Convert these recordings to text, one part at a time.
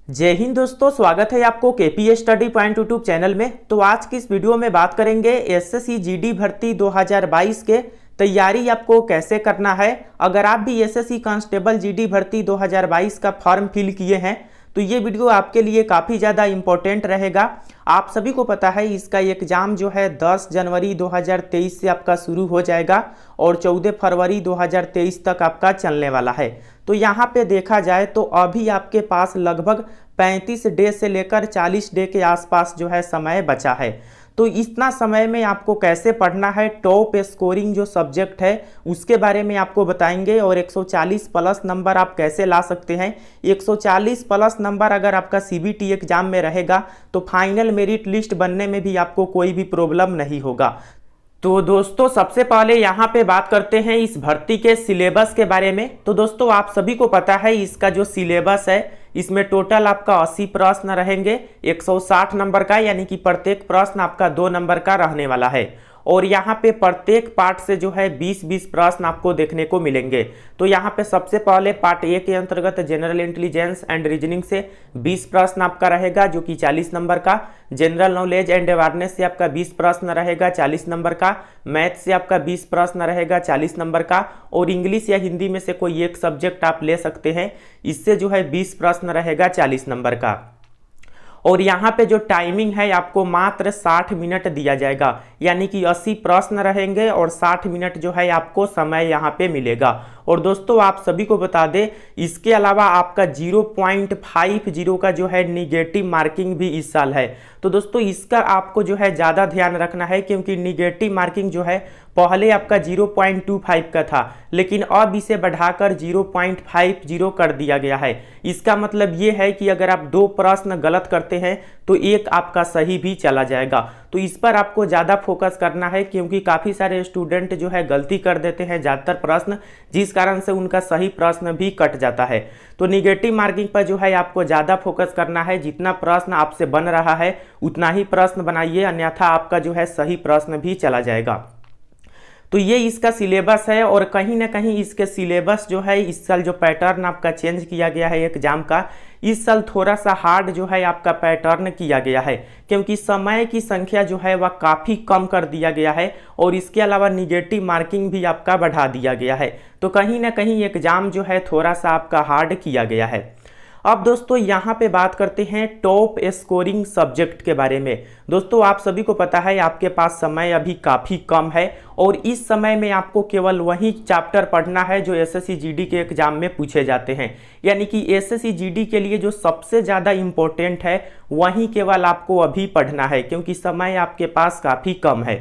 जय हिंद दोस्तों, स्वागत है आपको KPA study point YouTube channel में। तो आज की इस वीडियो में बात करेंगे एसएससी जीडी भर्ती 2022 के तैयारी आपको कैसे करना है। अगर आप भी एसएससी कांस्टेबल जीडी भर्ती 2022 का फॉर्म फिल किए हैं तो ये वीडियो आपके लिए काफ़ी ज़्यादा इम्पोर्टेंट रहेगा। आप सभी को पता है इसका एग्ज़ाम जो है 10 जनवरी 2023 से आपका शुरू हो जाएगा और 14 फरवरी 2023 तक आपका चलने वाला है। तो यहाँ पे देखा जाए तो अभी आपके पास लगभग 35 डे से लेकर 40 डे के आसपास जो है समय बचा है। तो इतना समय में आपको कैसे पढ़ना है, टॉप स्कोरिंग जो सब्जेक्ट है उसके बारे में आपको बताएंगे और 140 प्लस नंबर आप कैसे ला सकते हैं। 140 प्लस नंबर अगर आपका सीबीटी एग्जाम में रहेगा तो फाइनल मेरिट लिस्ट बनने में भी आपको कोई भी प्रॉब्लम नहीं होगा। तो दोस्तों सबसे पहले यहाँ पे बात करते हैं इस भर्ती के सिलेबस के बारे में। तो दोस्तों आप सभी को पता है इसका जो सिलेबस है इसमें टोटल आपका 80 प्रश्न रहेंगे 160 नंबर का, यानी कि प्रत्येक प्रश्न आपका 2 नंबर का रहने वाला है। और यहाँ पे प्रत्येक पार्ट से जो है 20-20 प्रश्न आपको देखने को मिलेंगे। तो यहाँ पे सबसे पहले पार्ट ए के अंतर्गत जनरल इंटेलिजेंस एंड रीजनिंग से 20 प्रश्न आपका रहेगा जो कि 40 नंबर का। जनरल नॉलेज एंड अवेयरनेस से आपका 20 प्रश्न रहेगा 40 नंबर का। मैथ से आपका 20 प्रश्न रहेगा 40 नंबर का। और इंग्लिश या हिंदी में से कोई एक सब्जेक्ट आप ले सकते हैं, इससे जो है 20 प्रश्न रहेगा 40 नंबर का। और यहाँ पे जो टाइमिंग है आपको मात्र 60 मिनट दिया जाएगा, यानी कि 80 प्रश्न रहेंगे और 60 मिनट जो है आपको समय यहाँ पे मिलेगा। और दोस्तों आप सभी को बता दें इसके अलावा आपका 0.50 का जो है निगेटिव मार्किंग भी इस साल है। तो दोस्तों इसका आपको जो है ज़्यादा ध्यान रखना है, क्योंकि निगेटिव मार्किंग जो है पहले आपका 0.25 का था, लेकिन अब इसे बढ़ाकर 0.50 कर दिया गया है। इसका मतलब ये है कि अगर आप 2 प्रश्न गलत करते हैं तो एक आपका सही भी चला जाएगा। तो इस पर आपको ज़्यादा फोकस करना है, क्योंकि काफ़ी सारे स्टूडेंट जो है गलती कर देते हैं ज़्यादातर प्रश्न, जिस कारण से उनका सही प्रश्न भी कट जाता है। तो निगेटिव मार्किंग पर जो है आपको ज़्यादा फोकस करना है। जितना प्रश्न आपसे बन रहा है उतना ही प्रश्न बनाइए, अन्यथा आपका जो है सही प्रश्न भी चला जाएगा। तो ये इसका सिलेबस है। और कहीं ना कहीं इसके सिलेबस जो है इस साल जो पैटर्न आपका चेंज किया गया है एग्जाम का, इस साल थोड़ा सा हार्ड जो है आपका पैटर्न किया गया है, क्योंकि समय की संख्या जो है वह काफ़ी कम कर दिया गया है और इसके अलावा निगेटिव मार्किंग भी आपका बढ़ा दिया गया है। तो कहीं ना कहीं एग्जाम जो है थोड़ा सा आपका हार्ड किया गया है। अब दोस्तों यहाँ पे बात करते हैं टॉप स्कोरिंग सब्जेक्ट के बारे में। दोस्तों आप सभी को पता है आपके पास समय अभी काफ़ी कम है और इस समय में आपको केवल वही चैप्टर पढ़ना है जो एसएससी जीडी के एग्जाम में पूछे जाते हैं, यानी कि एसएससी जीडी के लिए जो सबसे ज़्यादा इम्पोर्टेंट है वही केवल आपको अभी पढ़ना है, क्योंकि समय आपके पास काफ़ी कम है।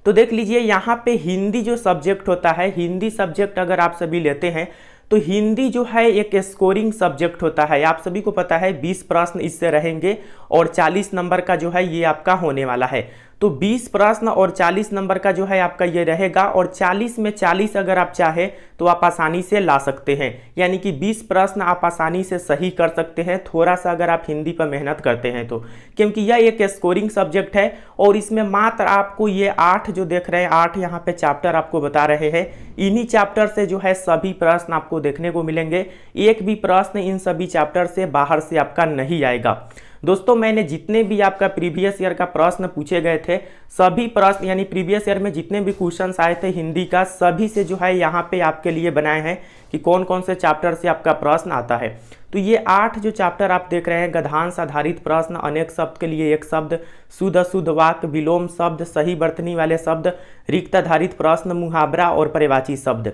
तो देख लीजिए यहाँ पे हिंदी जो सब्जेक्ट होता है, हिंदी सब्जेक्ट अगर आप सभी लेते हैं तो हिंदी जो है एक स्कोरिंग सब्जेक्ट होता है। आप सभी को पता है 20 प्रश्न इससे रहेंगे और 40 नंबर का जो है ये आपका होने वाला है। तो 20 प्रश्न और 40 नंबर का जो है आपका ये रहेगा, और 40 में 40 अगर आप चाहें तो आप आसानी से ला सकते हैं, यानी कि 20 प्रश्न आप आसानी से सही कर सकते हैं थोड़ा सा अगर आप हिंदी पर मेहनत करते हैं तो, क्योंकि यह एक स्कोरिंग सब्जेक्ट है। और इसमें मात्र आपको ये 8 जो देख रहे हैं 8 यहाँ पे चैप्टर आपको बता रहे हैं, इन्हीं चैप्टर से जो है सभी प्रश्न आपको देखने को मिलेंगे। एक भी प्रश्न इन सभी चैप्टर से बाहर से आपका नहीं आएगा। दोस्तों मैंने जितने भी आपका प्रीवियस ईयर का प्रश्न पूछे गए थे, सभी प्रश्न यानी प्रीवियस ईयर में जितने भी क्वेश्चंस आए थे हिंदी का, सभी से जो है यहाँ पे आपके लिए बनाए हैं कि कौन कौन से चैप्टर से आपका प्रश्न आता है। तो ये 8 जो चैप्टर आप देख रहे हैं, गद्यांश आधारित प्रश्न, अनेक शब्द के लिए एक शब्द, शुद्ध अशुद्ध वाक्य, विलोम शब्द, सही वर्तनी वाले शब्द, रिक्त आधारित प्रश्न, मुहावरा और पर्यायवाची शब्द,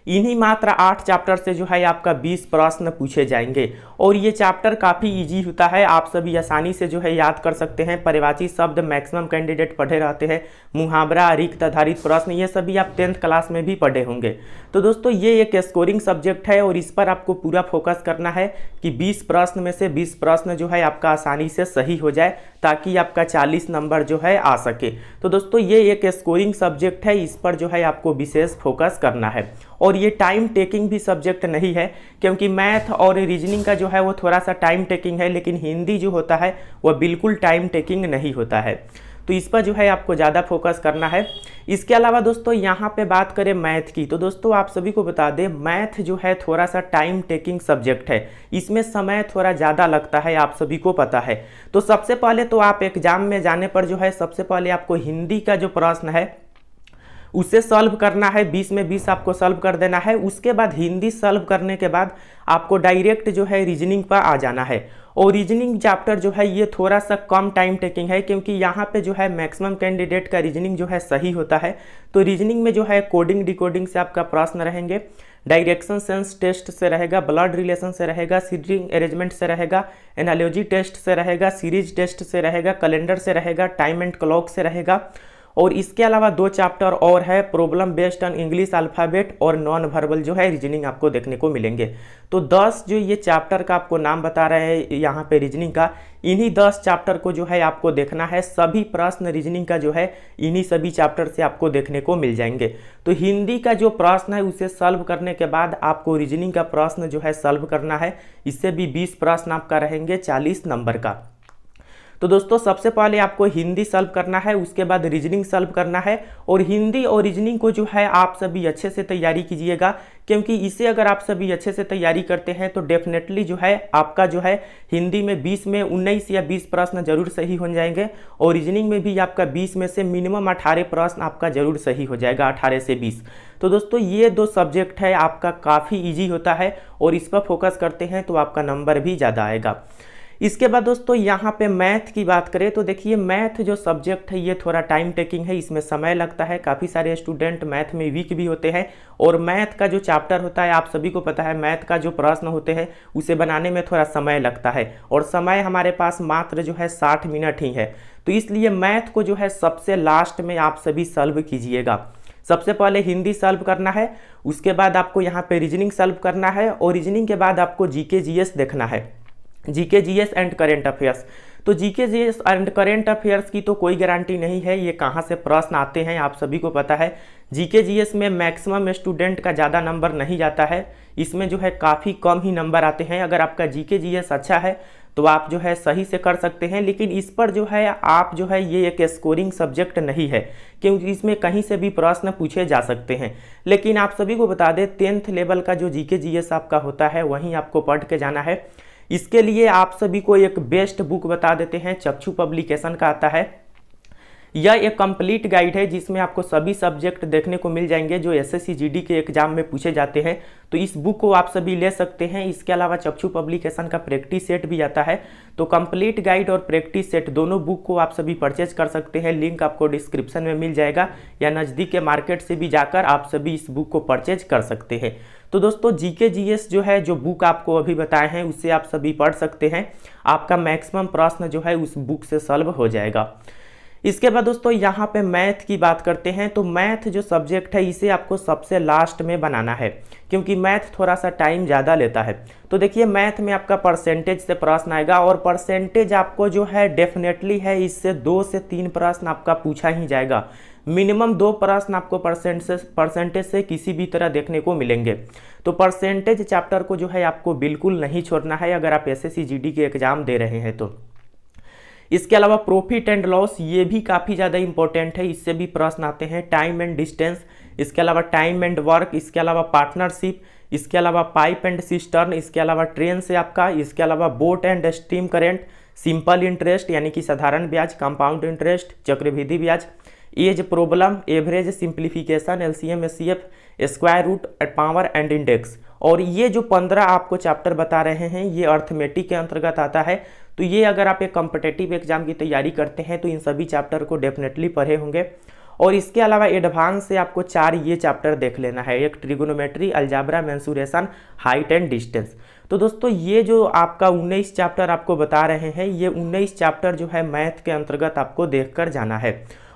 इन्हीं मात्र 8 चैप्टर से जो है आपका 20 प्रश्न पूछे जाएंगे। और ये चैप्टर काफ़ी इजी होता है, आप सभी आसानी से जो है याद कर सकते हैं। पर्यायवाची शब्द मैक्सिमम कैंडिडेट पढ़े रहते हैं, मुहावरा, रिक्त आधारित प्रश्न, ये सभी आप 10th क्लास में भी पढ़े होंगे। तो दोस्तों ये एक स्कोरिंग सब्जेक्ट है और इस पर आपको पूरा फोकस करना है कि 20 प्रश्न में से 20 प्रश्न जो है आपका आसानी से सही हो जाए, ताकि आपका 40 नंबर जो है आ सके। तो दोस्तों ये एक स्कोरिंग सब्जेक्ट है, इस पर जो है आपको विशेष फोकस करना है। और ये टाइम टेकिंग भी सब्जेक्ट नहीं है, क्योंकि मैथ और रीजनिंग का जो है वो थोड़ा सा टाइम टेकिंग है, लेकिन हिंदी जो होता है वह बिल्कुल टाइम टेकिंग नहीं होता है। तो इस पर जो है आपको ज़्यादा फोकस करना है। इसके अलावा दोस्तों यहाँ पे बात करें मैथ की, तो दोस्तों आप सभी को बता दें मैथ जो है थोड़ा सा टाइम टेकिंग सब्जेक्ट है, इसमें समय थोड़ा ज़्यादा लगता है, आप सभी को पता है। तो सबसे पहले तो आप एग्जाम में जाने पर जो है सबसे पहले आपको हिंदी का जो प्रश्न है उसे सॉल्व करना है, 20 में 20 आपको सॉल्व कर देना है। उसके बाद हिंदी सॉल्व करने के बाद आपको डायरेक्ट जो है रीजनिंग पर आ जाना है। और रीजनिंग चैप्टर जो है ये थोड़ा सा कम टाइम टेकिंग है, क्योंकि यहाँ पे जो है मैक्सिमम कैंडिडेट का रीजनिंग जो है सही होता है। तो रीजनिंग में जो है कोडिंग डिकोडिंग से आपका प्रश्न रहेंगे, डायरेक्शन सेंस टेस्ट से रहेगा, ब्लड रिलेशन से रहेगा, सीटिंग अरेंजमेंट से रहेगा, एनालॉजी टेस्ट से रहेगा, सीरीज टेस्ट से रहेगा, कैलेंडर से रहेगा, टाइम एंड क्लॉक से रहेगा। और इसके अलावा 2 चैप्टर और है, problem based on English alphabet और नॉन वर्बल जो है रीजनिंग आपको देखने को मिलेंगे। तो 10 जो ये चैप्टर का आपको नाम बता रहे हैं यहाँ पे रीजनिंग का, इन्हीं 10 चैप्टर को जो है आपको देखना है। सभी प्रश्न रीजनिंग का जो है इन्हीं सभी चैप्टर से आपको देखने को मिल जाएंगे। तो हिंदी का जो प्रश्न है उसे सॉल्व करने के बाद आपको रीजनिंग का प्रश्न जो है सॉल्व करना है। इससे भी 20 प्रश्न आपका रहेंगे 40 नंबर का। तो दोस्तों सबसे पहले आपको हिंदी सॉल्व करना है, उसके बाद रीजनिंग सॉल्व करना है। और हिंदी और रीजनिंग को जो है आप सभी अच्छे से तैयारी कीजिएगा, क्योंकि इसे अगर आप सभी अच्छे से तैयारी करते हैं तो डेफिनेटली जो है आपका जो है हिंदी में 20 में 19 या 20 प्रश्न जरूर सही हो जाएंगे। और रीजनिंग में भी आपका 20 में से मिनिमम 18 प्रश्न आपका जरूर सही हो जाएगा, 18 से 20। तो दोस्तों ये 2 सब्जेक्ट है आपका काफ़ी ईजी होता है, और इस पर फोकस करते हैं तो आपका नंबर भी ज़्यादा आएगा। इसके बाद दोस्तों यहाँ पे मैथ की बात करें तो देखिए मैथ जो सब्जेक्ट है ये थोड़ा टाइम टेकिंग है, इसमें समय लगता है। काफ़ी सारे स्टूडेंट मैथ में वीक भी होते हैं, और मैथ का जो चैप्टर होता है आप सभी को पता है, मैथ का जो प्रश्न होते हैं उसे बनाने में थोड़ा समय लगता है, और समय हमारे पास मात्र जो है 60 मिनट ही है। तो इसलिए मैथ को जो है सबसे लास्ट में आप सभी सॉल्व कीजिएगा। सबसे पहले हिंदी सॉल्व करना है, उसके बाद आपको यहाँ पे रीजनिंग सॉल्व करना है, और रीजनिंग के बाद आपको जीके जीएस देखना है, GK GS and current affairs. तो GK GS and current affairs की तो कोई गारंटी नहीं है ये कहाँ से प्रश्न आते हैं, आप सभी को पता है। जीके जीएस में मैक्सिमम स्टूडेंट का ज़्यादा नंबर नहीं जाता है, इसमें जो है काफ़ी कम ही नंबर आते हैं। अगर आपका जीके जीएस अच्छा है तो आप जो है सही से कर सकते हैं, लेकिन इस पर जो है आप जो है ये एक स्कोरिंग सब्जेक्ट नहीं है, क्योंकि इसमें कहीं से भी प्रश्न पूछे जा सकते हैं। लेकिन आप सभी को बता दें 10th लेवल का जो जीके जीएस आपका होता है वहीं आपको पढ़ के जाना है। इसके लिए आप सभी को एक बेस्ट बुक बता देते हैं, चक्षु पब्लिकेशन का आता है। यह एक कंप्लीट गाइड है जिसमें आपको सभी सब्जेक्ट देखने को मिल जाएंगे जो एसएससी जीडी के एग्जाम में पूछे जाते हैं। तो इस बुक को आप सभी ले सकते हैं। इसके अलावा चक्षु पब्लिकेशन का प्रैक्टिस सेट भी आता है। तो कंप्लीट गाइड और प्रैक्टिस सेट दोनों बुक को आप सभी परचेज कर सकते हैं, लिंक आपको डिस्क्रिप्शन में मिल जाएगा, या नज़दीक के मार्केट से भी जाकर आप सभी इस बुक को परचेज कर सकते हैं। तो दोस्तों जीके जीएस जो है जो बुक आपको अभी बताए हैं उससे आप सभी पढ़ सकते हैं, आपका मैक्सिमम प्रश्न जो है उस बुक से सॉल्व हो जाएगा। इसके बाद दोस्तों यहाँ पे मैथ की बात करते हैं। तो मैथ जो सब्जेक्ट है इसे आपको सबसे लास्ट में बनाना है, क्योंकि मैथ थोड़ा सा टाइम ज़्यादा लेता है। तो देखिए मैथ में आपका परसेंटेज से प्रश्न आएगा, और परसेंटेज आपको जो है डेफिनेटली है इससे 2 से 3 प्रश्न आपका पूछा ही जाएगा। मिनिमम 2 प्रश्न आपको परसेंटेज से किसी भी तरह देखने को मिलेंगे। तो परसेंटेज चैप्टर को जो है आपको बिल्कुल नहीं छोड़ना है अगर आप एसएससी जीडी के एग्जाम दे रहे हैं तो। इसके अलावा प्रॉफिट एंड लॉस ये भी काफ़ी ज़्यादा इंपॉर्टेंट है, इससे भी प्रश्न आते हैं। टाइम एंड डिस्टेंस, इसके अलावा टाइम एंड वर्क, इसके अलावा पार्टनरशिप, इसके अलावा पाइप एंड सिस्टर्न, इसके अलावा ट्रेन से आपका, इसके अलावा boat and stream current, simple interest यानी कि साधारण ब्याज, कंपाउंड इंटरेस्ट, चक्रवृद्धि ब्याज, age problem, average, simplification, LCM, HCF, square root, power and index. और ये जो 15 आपको चैप्टर बता रहे हैं ये अर्थमेटिक के अंतर्गत आता है। तो ये अगर आप एक कॉम्पिटिटिव एग्जाम की तैयारी करते हैं तो इन सभी चैप्टर को डेफिनेटली पढ़े होंगे। और इसके अलावा एडवांस से आपको 4 ये चैप्टर देख लेना है, एक trigonometry, algebra, mensuration, height and distance. तो दोस्तों ये जो आपका 19 चैप्टर आपको बता रहे हैं ये 19 चैप्टर जो है मैथ के अंतर्गत आपको देखकर जाना है।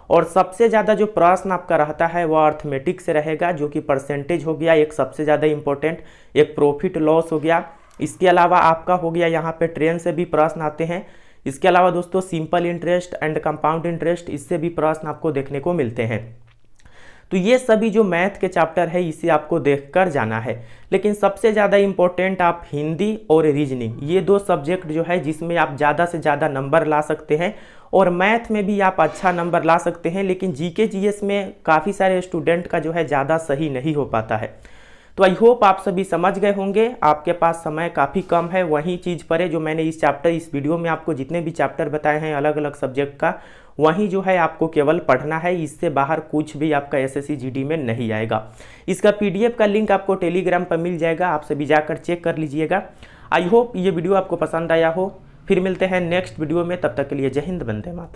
और सबसे ज़्यादा जो प्रश्न आपका रहता है वह अर्थमेटिक से रहेगा, जो कि परसेंटेज हो गया एक सबसे ज़्यादा इंपॉर्टेंट, एक प्रॉफिट लॉस हो गया। इसके अलावा आपका हो गया यहाँ पे ट्रेन से भी प्रश्न आते हैं। इसके अलावा दोस्तों simple interest and compound interest, इससे भी प्रश्न आपको देखने को मिलते हैं। तो ये सभी जो मैथ के चैप्टर है इसे आपको देखकर जाना है। लेकिन सबसे ज़्यादा इम्पोर्टेंट आप हिंदी और रीजनिंग, ये दो सब्जेक्ट जो है जिसमें आप ज़्यादा से ज़्यादा नंबर ला सकते हैं, और मैथ में भी आप अच्छा नंबर ला सकते हैं, लेकिन जीके जीएस में काफ़ी सारे स्टूडेंट का जो है ज़्यादा सही नहीं हो पाता है। तो आई होप आप सभी समझ गए होंगे। आपके पास समय काफ़ी कम है, वही चीज़ पर है जो मैंने इस वीडियो में आपको जितने भी चैप्टर बताए हैं अलग अलग सब्जेक्ट का, वहीं जो है आपको केवल पढ़ना है। इससे बाहर कुछ भी आपका एसएससी जीडी में नहीं आएगा। इसका पीडीएफ का लिंक आपको टेलीग्राम पर मिल जाएगा, आप सभी जाकर चेक कर लीजिएगा। आई होप ये वीडियो आपको पसंद आया हो। फिर मिलते हैं नेक्स्ट वीडियो में, तब तक के लिए जय हिंद, वंदे मातरम।